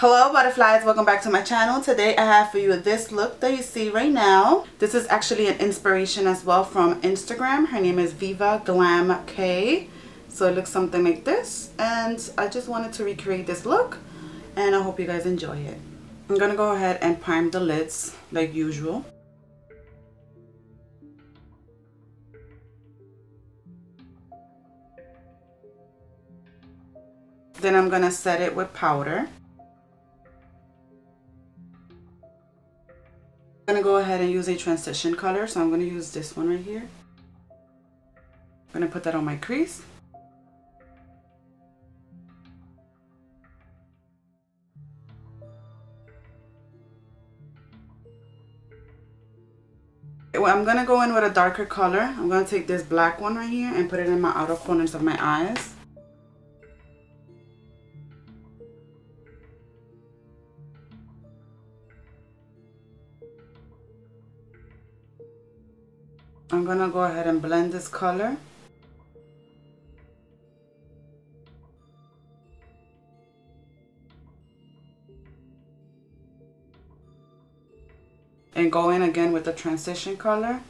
Hello butterflies, welcome back to my channel. Today I have for you this look that you see right now. This is actually an inspiration as well from Instagram. Her name is Viva Glam K. So it looks something like this, and I just wanted to recreate this look and I hope you guys enjoy it. I'm gonna go ahead and prime the lids like usual. Then I'm gonna set it with powder. I'm gonna go ahead and use a transition color, so I'm gonna use this one right here. I'm gonna put that on my crease. Well, I'm gonna go in with a darker color. I'm gonna take this black one right here and put it in my outer corners of my eyes. I'm gonna go ahead and blend this color. And go in again with the transition color.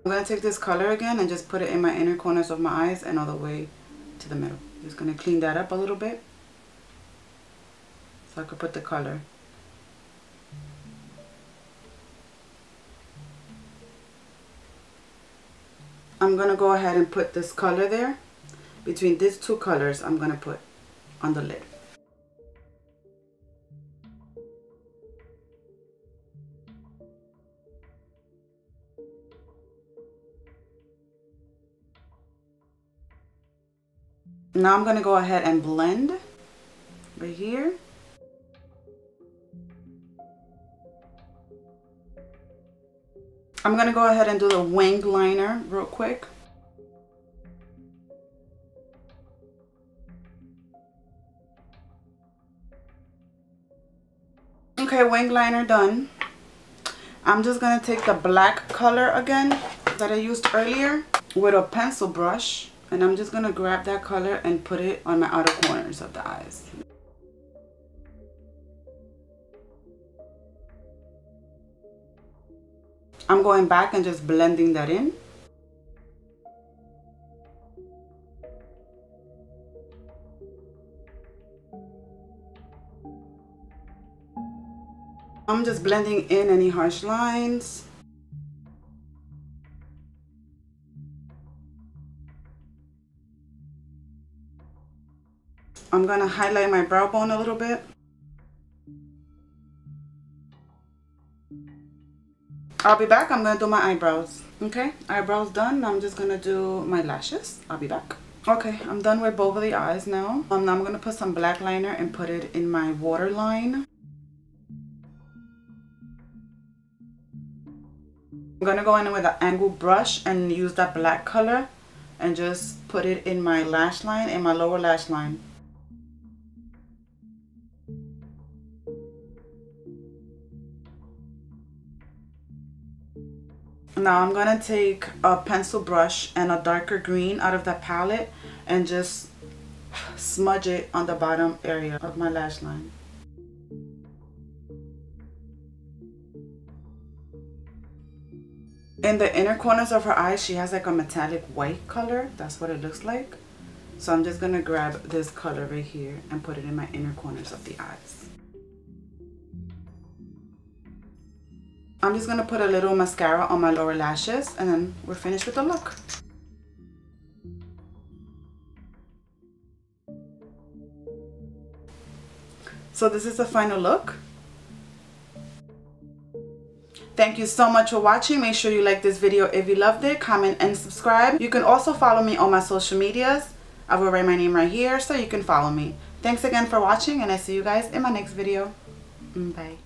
I'm gonna take this color again and just put it in my inner corners of my eyes and all the way to the middle. Just gonna clean that up a little bit so I could put the color. I'm gonna go ahead and put this color there. Between these two colors, I'm gonna put on the lid. Now I'm gonna go ahead and blend right here. I'm gonna go ahead and do the wing liner real quick. Okay, wing liner done. I'm just gonna take the black color again that I used earlier with a pencil brush, and I'm just gonna grab that color and put it on my outer corners of the eyes. I'm going back and just blending that in. I'm just blending in any harsh lines. I'm gonna highlight my brow bone a little bit. I'll be back. I'm gonna do my eyebrows. Okay, eyebrows done. I'm just gonna do my lashes. I'll be back. Okay, I'm done with both of the eyes now. Now I'm gonna put some black liner and put it in my waterline. I'm gonna go in with an angled brush and use that black color and just put it in my lash line, in my lower lash line. Now I'm gonna take a pencil brush and a darker green out of that palette and just smudge it on the bottom area of my lash line. In the inner corners of her eyes, she has like a metallic white color. That's what it looks like. So I'm just gonna grab this color right here and put it in my inner corners of the eyes. I'm just gonna put a little mascara on my lower lashes and then we're finished with the look. So this is the final look. Thank you so much for watching. Make sure you like this video if you loved it, comment and subscribe. You can also follow me on my social medias. I will write my name right here so you can follow me. Thanks again for watching and I see you guys in my next video. Bye.